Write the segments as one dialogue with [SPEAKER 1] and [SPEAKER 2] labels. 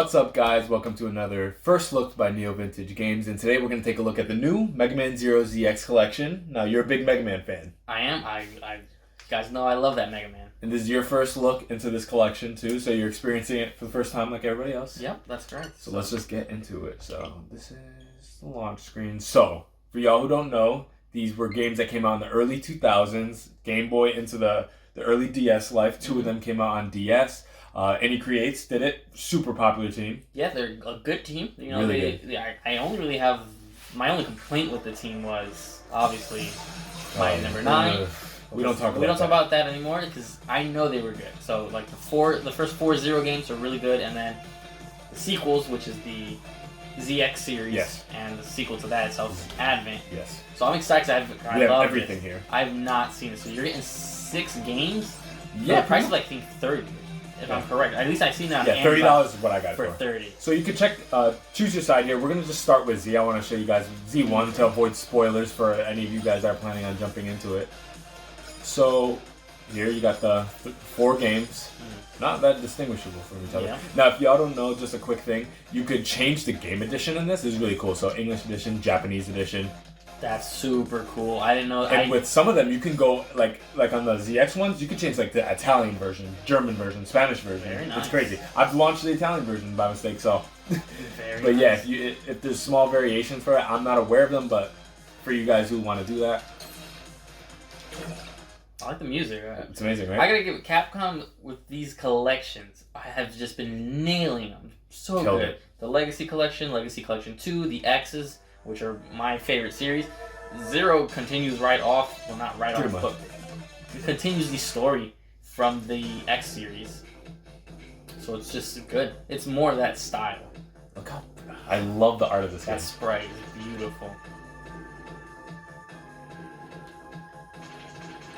[SPEAKER 1] What's up, guys? Welcome to another First Look by NeoVintage Games, and today we're going to take a look at the new Megaman Zero ZX collection. Now, you're a big Megaman fan.
[SPEAKER 2] I am. I you guys know I love that Megaman.
[SPEAKER 1] And this is your first look into this collection, too, so you're experiencing it for the first time like everybody else.
[SPEAKER 2] Yep, that's right.
[SPEAKER 1] So let's just get into it. So, this is the launch screen. So, for y'all who don't know, these were games that came out in the early 2000s, Game Boy into the early DS life. Two of them came out on DS. Any Creates did it. Super popular team.
[SPEAKER 2] Yeah, they're a good team. You know,
[SPEAKER 1] really good.
[SPEAKER 2] I only really have my only complaint with the team was obviously my number 9.
[SPEAKER 1] We don't talk
[SPEAKER 2] about that anymore because I know they were good. So like the first 4 Zero games are really good, and then the sequels, which is the ZX series,
[SPEAKER 1] yes,
[SPEAKER 2] and the sequel to that itself, Advent.
[SPEAKER 1] Yes.
[SPEAKER 2] So I'm excited because I love
[SPEAKER 1] everything here.
[SPEAKER 2] I've not seen it. So you're getting 6 games.
[SPEAKER 1] Yeah.
[SPEAKER 2] The price is like I think 30. If I'm correct. At least I've seen that on
[SPEAKER 1] Amazon. $30 is what I got
[SPEAKER 2] for 30.
[SPEAKER 1] So you can check, choose your side here. We're going to just start with Z. I want to show you guys Z1 to avoid spoilers for any of you guys that are planning on jumping into it. So here you got the 4 games. Not that distinguishable from each other.
[SPEAKER 2] Yeah.
[SPEAKER 1] Now, if y'all don't know, just a quick thing, you could change the game edition in this. It's really cool. So English edition, Japanese edition.
[SPEAKER 2] That's super cool. I didn't know.
[SPEAKER 1] And with some of them, you can go like on the ZX ones, you can change like the Italian version, German version, Spanish version.
[SPEAKER 2] Very nice.
[SPEAKER 1] It's crazy. I've launched the Italian version by mistake, so.
[SPEAKER 2] Very
[SPEAKER 1] but
[SPEAKER 2] nice.
[SPEAKER 1] Yeah, if there's small variations for it, I'm not aware of them. But for you guys who want to do that,
[SPEAKER 2] I like the music.
[SPEAKER 1] It's amazing, right?
[SPEAKER 2] I gotta give it Capcom with these collections. I have just been nailing them. So
[SPEAKER 1] Killed
[SPEAKER 2] good.
[SPEAKER 1] it.
[SPEAKER 2] The Legacy Collection 2, the X's, which are my favorite series. Zero continues right off. Well, not right off, but it continues the story from the X series. So it's just good. It's more of that style.
[SPEAKER 1] Look how I love the art of this game.
[SPEAKER 2] That sprite is beautiful.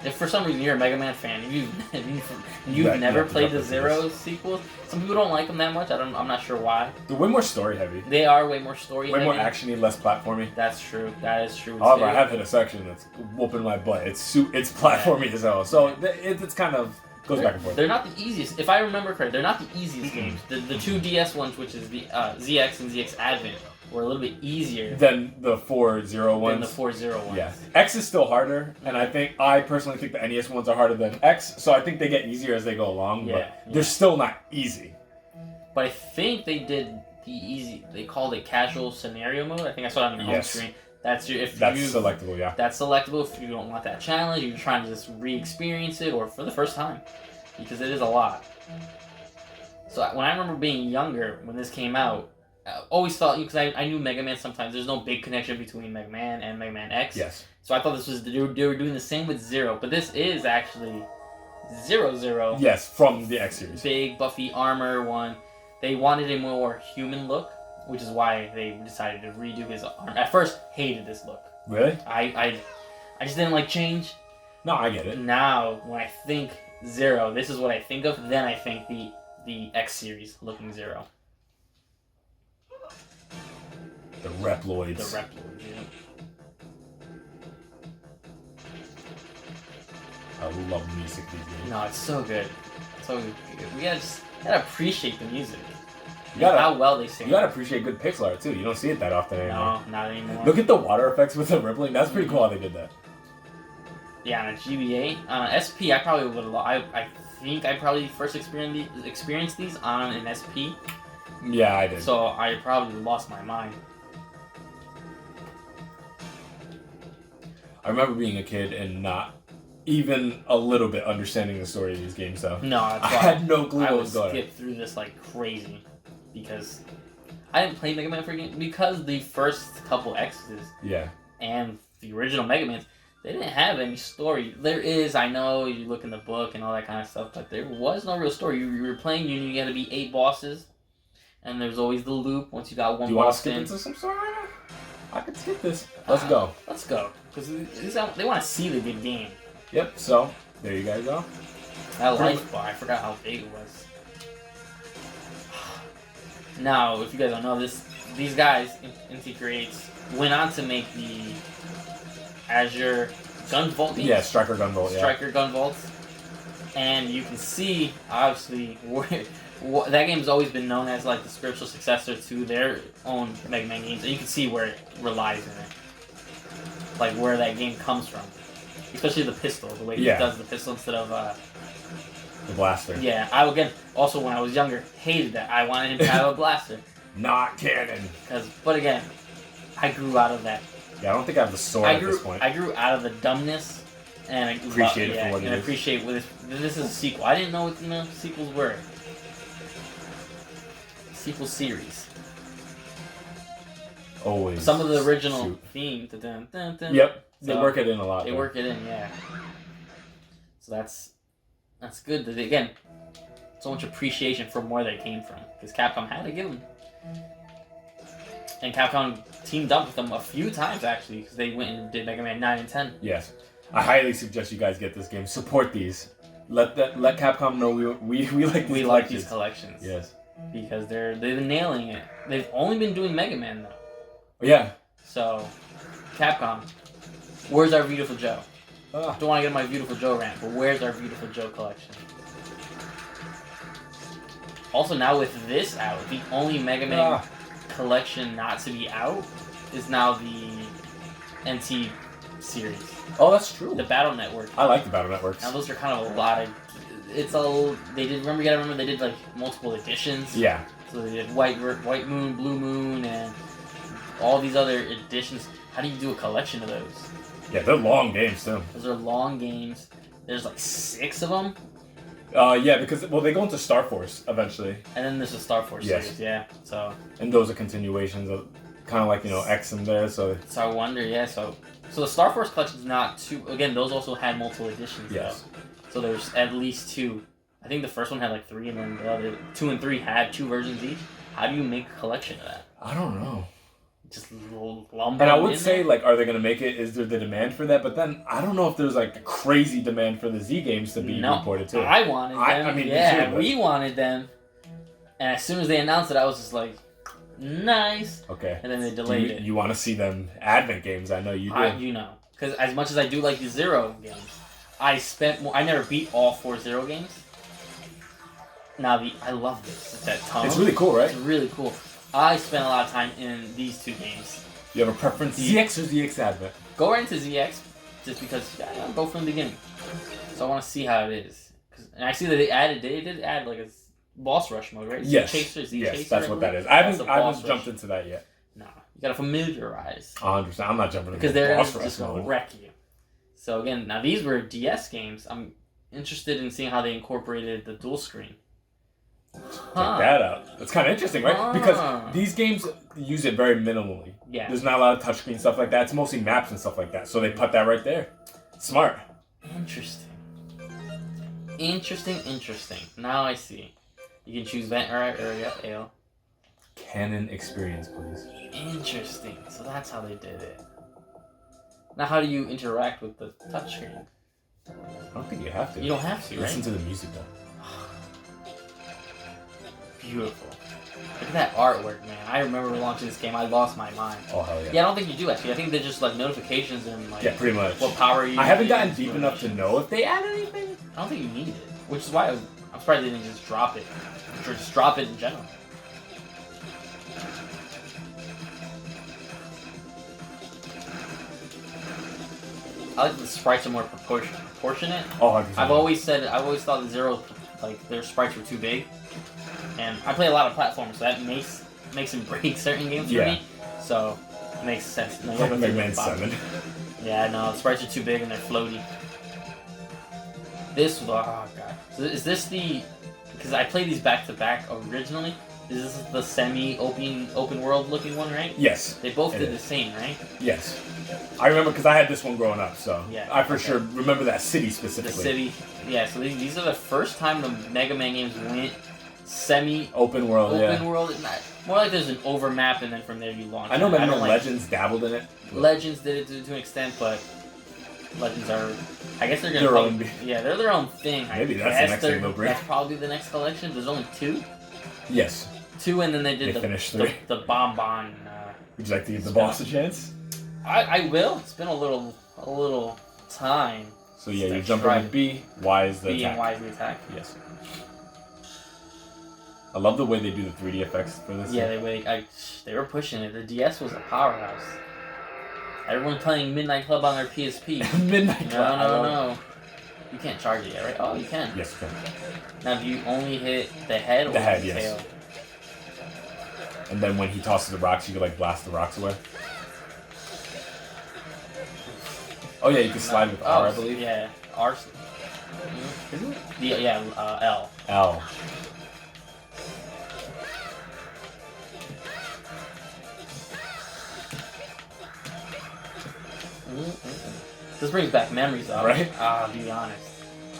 [SPEAKER 2] If for some reason you're a Mega Man fan and you've never played the Zero sequels, some people don't like them that much. I'm not sure why.
[SPEAKER 1] They're way more story heavy.
[SPEAKER 2] They are way more story heavy.
[SPEAKER 1] Way more actiony, less platformy.
[SPEAKER 2] That's true. That is true.
[SPEAKER 1] However, I have hit a section that's whooping my butt. It's platformy as hell. So it's kind of goes back and forth.
[SPEAKER 2] They're not the easiest. If I remember correctly, they're not the easiest games. The 2 DS ones, which is the ZX and ZX Advent, were a little bit easier
[SPEAKER 1] than the 4 Zero ones.
[SPEAKER 2] Than the 4 Zero ones.
[SPEAKER 1] Yeah. X is still harder, and I personally think the NES ones are harder than X, so I think they get easier as they go along, but they're still not easy.
[SPEAKER 2] But I think they did the easy, they called it casual scenario mode. I think I saw it on your home screen. That's selectable, yeah. That's selectable if you don't want that challenge, you're trying to just re-experience it, or for the first time, because it is a lot. So when I remember being younger, when this came out, I always thought, because I knew Mega Man sometimes, there's no big connection between Mega Man and Mega Man X.
[SPEAKER 1] Yes.
[SPEAKER 2] So I thought this was, they were doing the same with Zero, but this is actually Zero.
[SPEAKER 1] Yes, from the X series.
[SPEAKER 2] Big, buffy armor one. They wanted a more human look, which is why they decided to redo his armor. At first, hated this look.
[SPEAKER 1] Really?
[SPEAKER 2] I just didn't like change.
[SPEAKER 1] No, I get it.
[SPEAKER 2] Now, when I think Zero, this is what I think of, then I think the X series looking Zero.
[SPEAKER 1] The Reploids.
[SPEAKER 2] Yeah.
[SPEAKER 1] I love the music these days.
[SPEAKER 2] No, it's so good. So we gotta appreciate the music.
[SPEAKER 1] How
[SPEAKER 2] well they sing.
[SPEAKER 1] You gotta appreciate good pixel art too. You don't see it that often anymore.
[SPEAKER 2] No, not anymore.
[SPEAKER 1] Look at the water effects with the rippling. That's pretty cool how they did that.
[SPEAKER 2] Yeah, on a GBA. SP, I probably would have. I think I probably first experienced these on an SP.
[SPEAKER 1] Yeah, I did.
[SPEAKER 2] So I probably lost my mind.
[SPEAKER 1] I remember being a kid and not even a little bit understanding the story of these games, though.
[SPEAKER 2] No, that's why
[SPEAKER 1] I had no clue what was going on.
[SPEAKER 2] I would skip through this like crazy because I didn't play Mega Man for game because the first couple X's and the original Mega Mans, they didn't have any story. There is, I know, you look in the book and all that kind of stuff, but there was no real story. You were playing, you got to beat 8 bosses, and there's always the loop once you got one boss.
[SPEAKER 1] Do you want to skip into some story? I could skip this. Let's go.
[SPEAKER 2] Let's go. Because they want to see the good game.
[SPEAKER 1] Yep, so there you guys go.
[SPEAKER 2] That life bar, I forgot how big it was. Now, if you guys don't know this, these guys, NC Creates, went on to make the Azure Gunvolt games.
[SPEAKER 1] Yeah, Striker Gunvolt,
[SPEAKER 2] Striker Gunvolt. And you can see, obviously, that game's always been known as like the spiritual successor to their own Mega Man games, and you can see where it relies in it, like where that game comes from, especially the pistol, the way he does the pistol instead of
[SPEAKER 1] the blaster.
[SPEAKER 2] Yeah, I also when I was younger hated that. I wanted him to have a blaster.
[SPEAKER 1] Not canon.
[SPEAKER 2] But again, I grew out of that.
[SPEAKER 1] Yeah, I don't think I have the sword at this point.
[SPEAKER 2] I grew out of the dumbness and
[SPEAKER 1] appreciate it for what it is.
[SPEAKER 2] And appreciate what this is a sequel. I didn't know what sequels were. Sequel series.
[SPEAKER 1] Always.
[SPEAKER 2] Some of the original theme. Dun, dun, dun.
[SPEAKER 1] Yep. They work it in a lot.
[SPEAKER 2] They work it in, yeah. So that's good. That again, so much appreciation from where they came from, because Capcom had to give them. And Capcom teamed up with them a few times actually, because they went and did Mega Man 9 and 10.
[SPEAKER 1] Yes, I highly suggest you guys get this game. Support these. Let Capcom know we like
[SPEAKER 2] these collections.
[SPEAKER 1] Yes,
[SPEAKER 2] because they've been nailing it. They've only been doing Mega Man though.
[SPEAKER 1] Yeah.
[SPEAKER 2] So, Capcom, where's our Beautiful Joe? Don't want to get my Beautiful Joe rant, but where's our Beautiful Joe collection? Also, now with this out, the only Mega Man collection not to be out is now the NT series.
[SPEAKER 1] Oh, that's true.
[SPEAKER 2] The Battle Network.
[SPEAKER 1] I like the Battle Networks.
[SPEAKER 2] Now those are kind of a lot of. It's all they did. Remember, you gotta remember they did like multiple editions.
[SPEAKER 1] Yeah.
[SPEAKER 2] So they did White Moon, Blue Moon, and all these other editions. How do you do a collection of those?
[SPEAKER 1] Yeah, they're long games too.
[SPEAKER 2] Those are long games. There's like 6 of them.
[SPEAKER 1] Yeah, because they go into Star Force eventually.
[SPEAKER 2] And then there's a Star Force series, yeah. So.
[SPEAKER 1] And those are continuations of kind of like X in there. So
[SPEAKER 2] I wonder, yeah. So the Star Force collection's not too. Again, those also had multiple editions.
[SPEAKER 1] Yes.
[SPEAKER 2] Though. So there's at least 2. I think the first one had like 3, and then the other 2 and 3 had 2 versions each. How do you make a collection of that?
[SPEAKER 1] I don't know.
[SPEAKER 2] Just lumber.
[SPEAKER 1] And I would say, like, are they going to make it? Is there the demand for that? But then I don't know if there's like a crazy demand for the Z games to be reported too.
[SPEAKER 2] I wanted them.
[SPEAKER 1] I mean,
[SPEAKER 2] yeah, we wanted them. And as soon as they announced it, I was just like, nice.
[SPEAKER 1] Okay.
[SPEAKER 2] And then they delayed it.
[SPEAKER 1] You want to see them Advent games? I know you do.
[SPEAKER 2] You know, because as much as I do like the Zero games, I never beat all 4 Zero games. Now I love this. That tongue.
[SPEAKER 1] It's really cool, right?
[SPEAKER 2] It's really cool. I spent a lot of time in these 2 games.
[SPEAKER 1] You have a preference, ZX or ZX Advent?
[SPEAKER 2] Go right into ZX, just because I'll go from the beginning. So I want to see how it is. And I see that they did add like a boss rush mode, right?
[SPEAKER 1] Yes.
[SPEAKER 2] Chaser,
[SPEAKER 1] that's what that is. I haven't jumped into that yet.
[SPEAKER 2] No, you gotta familiarize.
[SPEAKER 1] 100%. I'm not jumping into
[SPEAKER 2] because they're
[SPEAKER 1] boss
[SPEAKER 2] just
[SPEAKER 1] rush
[SPEAKER 2] gonna wreck you. So again, now these were DS games. I'm interested in seeing how they incorporated the dual screen.
[SPEAKER 1] Check that out. That's kind of interesting, right? Because these games use it very minimally.
[SPEAKER 2] Yeah.
[SPEAKER 1] There's not a lot of touchscreen stuff like that. It's mostly maps and stuff like that. So they put that right there. Smart.
[SPEAKER 2] Interesting. Now I see. You can choose vent or area, ale.
[SPEAKER 1] Canon experience, please.
[SPEAKER 2] Interesting. So that's how they did it. Now how do you interact with the touchscreen?
[SPEAKER 1] I don't think you have to.
[SPEAKER 2] You don't have to, right?
[SPEAKER 1] Listen to the music though.
[SPEAKER 2] Beautiful. Look at that artwork, man. I remember launching this game, I lost my mind.
[SPEAKER 1] Oh, hell yeah.
[SPEAKER 2] Yeah, I don't think you do, actually. I think they're just, like, notifications and, like...
[SPEAKER 1] Yeah, pretty much.
[SPEAKER 2] What power you...
[SPEAKER 1] I haven't gotten deep enough to know if they add anything.
[SPEAKER 2] I don't think you need it. Which is why I'm surprised they didn't just drop it. Or just drop it in general. I like that the sprites are more proportionate.
[SPEAKER 1] Oh,
[SPEAKER 2] I've always thought the Zero, like, their sprites were too big. And I play a lot of platforms, so that makes and breaks certain games for me. So it makes sense. No,
[SPEAKER 1] like Megaman 7.
[SPEAKER 2] Yeah, no, the sprites are too big and they're floaty. Oh god. So is this because I played these back to back originally? Is this the semi-open world looking one, right?
[SPEAKER 1] Yes.
[SPEAKER 2] They both did the same, right?
[SPEAKER 1] Yes. I remember because I had this one growing up, so
[SPEAKER 2] yeah,
[SPEAKER 1] I for sure remember that city specifically.
[SPEAKER 2] The city, yeah. So these are the first time the Mega Man games went semi-open
[SPEAKER 1] world,
[SPEAKER 2] more like there's an overmap, and then from there you launch.
[SPEAKER 1] I know Mega Man Legends dabbled in it.
[SPEAKER 2] Legends did it to an extent, but Legends are, I guess they're gonna they're their own thing.
[SPEAKER 1] Maybe that's the next thing they'll bring.
[SPEAKER 2] That's probably the next collection. There's only 2.
[SPEAKER 1] Yes.
[SPEAKER 2] 2, and then they did the Bonbon.
[SPEAKER 1] Would you like to give the boss a chance?
[SPEAKER 2] I will. It's been a little time.
[SPEAKER 1] So yeah, you jump on B. Y is the
[SPEAKER 2] B
[SPEAKER 1] attack.
[SPEAKER 2] and Y is the attack.
[SPEAKER 1] Yes. I love the way they do the 3D effects for this.
[SPEAKER 2] Yeah, they were pushing it. The DS was a powerhouse. Everyone playing Midnight Club on their PSP.
[SPEAKER 1] Midnight Club.
[SPEAKER 2] No. You can't charge it yet, right? Oh, you can.
[SPEAKER 1] Yes, you can.
[SPEAKER 2] Now, do you only hit the head or the
[SPEAKER 1] head,
[SPEAKER 2] tail?
[SPEAKER 1] Yes. And then when he tosses the rocks, you can like blast the rocks away. Oh yeah, you can slide with R, I believe.
[SPEAKER 2] Yeah, R. Isn't it? Yeah, L.
[SPEAKER 1] L.
[SPEAKER 2] This brings back memories, though.
[SPEAKER 1] Right?
[SPEAKER 2] I'll be honest.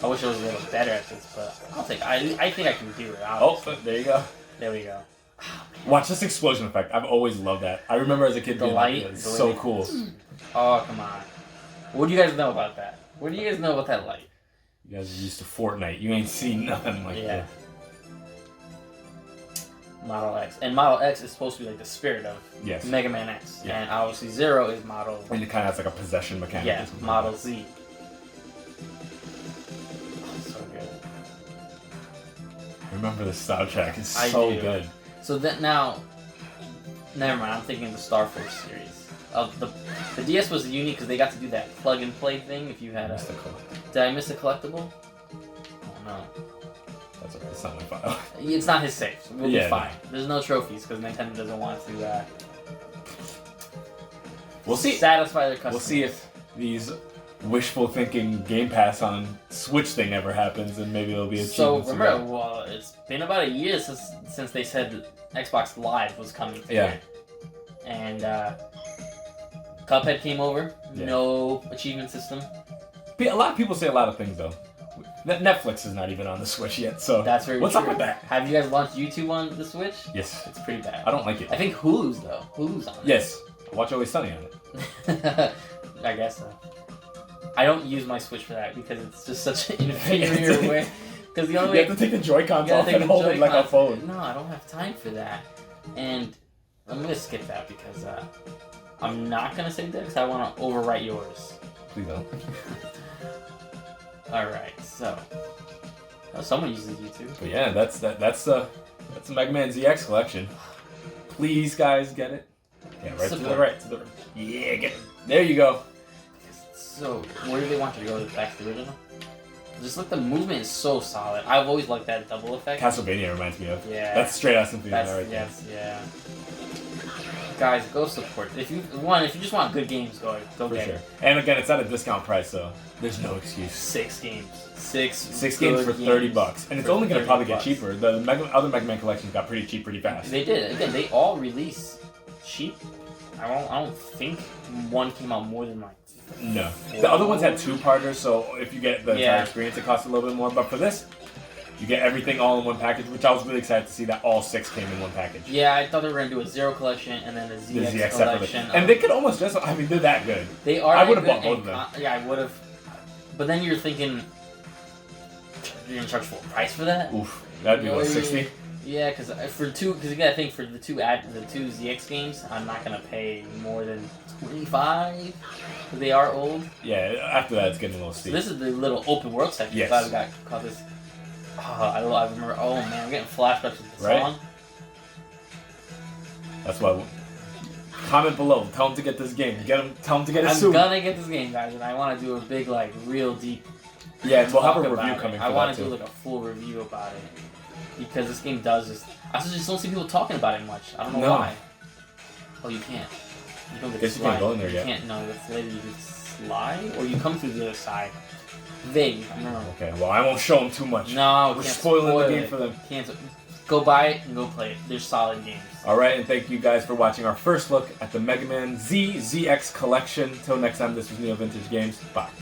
[SPEAKER 2] I wish I was a little better at this, but I'll take. I think I can do it.
[SPEAKER 1] Honestly. Oh, there you go.
[SPEAKER 2] There we go.
[SPEAKER 1] Watch this explosion effect. I've always loved that. I remember as a kid,
[SPEAKER 2] the light.
[SPEAKER 1] It's so cool.
[SPEAKER 2] Oh come on! What do you guys know about that? What do you guys know about that light?
[SPEAKER 1] You guys are used to Fortnite. You ain't seen nothing like that.
[SPEAKER 2] Model X. And Model X is supposed to be like the spirit of Megaman X.
[SPEAKER 1] Yeah.
[SPEAKER 2] And obviously Zero is Model...
[SPEAKER 1] And it kind of has like a possession mechanic.
[SPEAKER 2] Yeah, Model Z. Oh, so good.
[SPEAKER 1] I remember the soundtrack. It's so good.
[SPEAKER 2] So that now... Never mind, I'm thinking of the Star Force series. The DS was unique because they got to do that plug-and-play thing if you had a... Did I miss a collectible? Oh no.
[SPEAKER 1] It's not my file.
[SPEAKER 2] It's not his save, so we'll be fine. There's no trophies because Nintendo doesn't want to.
[SPEAKER 1] We'll see.
[SPEAKER 2] Satisfy their customers.
[SPEAKER 1] We'll see if these wishful thinking Game Pass on Switch thing ever happens, and maybe it'll be a.
[SPEAKER 2] So remember, well, it's been about a year since they said that Xbox Live was coming. And Cuphead came over. Yeah. No achievement system.
[SPEAKER 1] A lot of people say a lot of things though. Netflix is not even on the Switch yet, so
[SPEAKER 2] that's very
[SPEAKER 1] what's
[SPEAKER 2] true.
[SPEAKER 1] up with that?
[SPEAKER 2] Have you guys launched YouTube on the Switch?
[SPEAKER 1] Yes.
[SPEAKER 2] It's pretty bad.
[SPEAKER 1] I don't like it.
[SPEAKER 2] I think Hulu's though. Hulu's on it.
[SPEAKER 1] Yes. Watch Always Sunny on
[SPEAKER 2] it. I guess so. I don't use my Switch for that because it's just such an inferior way. Because the only way
[SPEAKER 1] you have to take the Joy-Cons off and hold it like a phone.
[SPEAKER 2] No, I don't have time for that. And I'm gonna skip that because I'm not gonna say that because I want to overwrite yours.
[SPEAKER 1] Please don't.
[SPEAKER 2] Alright, so someone uses YouTube.
[SPEAKER 1] But yeah, that's the Megaman ZX collection. Please guys get it. Yeah, right to the right. Yeah, get it. There you go.
[SPEAKER 2] So where do they want you to go? Back to the original? Just like the movement is so solid. I've always liked that double effect.
[SPEAKER 1] Castlevania reminds me of.
[SPEAKER 2] Yeah.
[SPEAKER 1] That's straight out Symphony right there.
[SPEAKER 2] Yes, yeah. Guys, go support. If you just want good games, go get it.
[SPEAKER 1] And again, it's at a discount price, so there's no excuse.
[SPEAKER 2] 6 games. Six
[SPEAKER 1] games for $30, and it's only gonna probably get cheaper. The other Mega Man collections got pretty cheap pretty fast.
[SPEAKER 2] They did. Again, they all release cheap. I don't think one came out more than like.
[SPEAKER 1] No, the other ones had 2-parters, so if you get the entire experience, it costs a little bit more. But for this, you get everything all in one package, which I was really excited to see that all 6 came in one package.
[SPEAKER 2] Yeah, I thought they were going to do a Zero collection and then a ZX collection.
[SPEAKER 1] And they could almost just, I mean, they're that good.
[SPEAKER 2] They are.
[SPEAKER 1] I would have bought both of them.
[SPEAKER 2] Yeah, I would have. But then you're thinking, you're going to charge full price for that?
[SPEAKER 1] Oof, that'd be like 60.
[SPEAKER 2] Yeah, because again, I think for the two ZX games, I'm not going to pay more than $25. They are old.
[SPEAKER 1] Yeah, after that, it's getting a little steep.
[SPEAKER 2] So this is the little open world section.
[SPEAKER 1] Yes.
[SPEAKER 2] I've got called this. I remember. Oh man, I'm getting flashbacks to the song.
[SPEAKER 1] That's why. Comment below. Tell them to get this game. Tell them to get it soon.
[SPEAKER 2] I'm gonna get this game, guys, and I want to do a big, like, real deep.
[SPEAKER 1] Yeah, we'll have a review coming.
[SPEAKER 2] I want to do like a full review about it because this game does just. I just don't see people talking about it much. I don't know why. Oh, you can't. You don't get to slide.
[SPEAKER 1] You can't go in there yet.
[SPEAKER 2] You can't. No, it's later. You can slide, or you come through the other side. Vague. I don't know.
[SPEAKER 1] Okay. Well, I won't show them too much.
[SPEAKER 2] No,
[SPEAKER 1] we're spoiling the game for them.
[SPEAKER 2] Can't. Go buy it and go play it. They're solid games.
[SPEAKER 1] Alright, and thank you guys for watching our first look at the Mega Man ZX collection. Till next time, this was NeoVintage Games. Bye.